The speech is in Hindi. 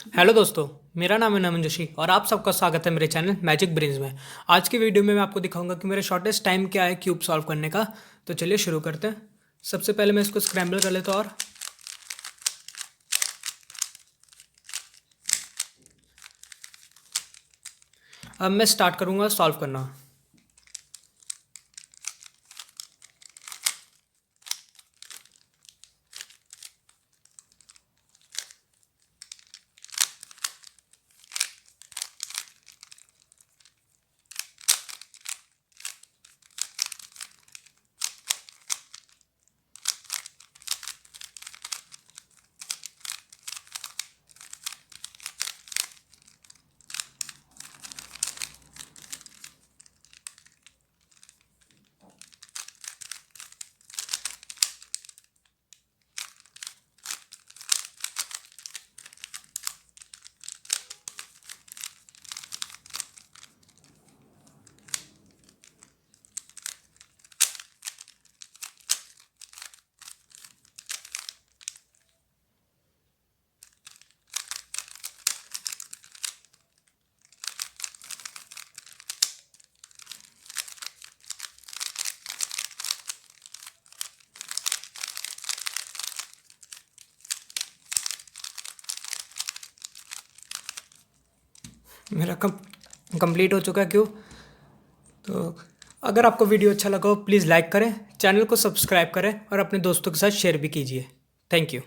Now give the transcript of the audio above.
हेलो दोस्तों। मेरा नाम है नमन जोशी और आप सबका स्वागत है मेरे चैनल मैजिक ब्रेन्स में। आज की वीडियो में मैं आपको दिखाऊंगा कि मेरा शॉर्टेस्ट टाइम क्या है क्यूब सॉल्व करने का। तो चलिए शुरू करते हैं। सबसे पहले मैं इसको स्क्रैम्बल कर लेता हूँ और अब मैं स्टार्ट करूँगा सॉल्व करना। मेरा कंप्लीट हो चुका है क्यों। तो अगर आपको वीडियो अच्छा लगा हो प्लीज़ लाइक करें, चैनल को सब्सक्राइब करें और अपने दोस्तों के साथ शेयर भी कीजिए। Thank you.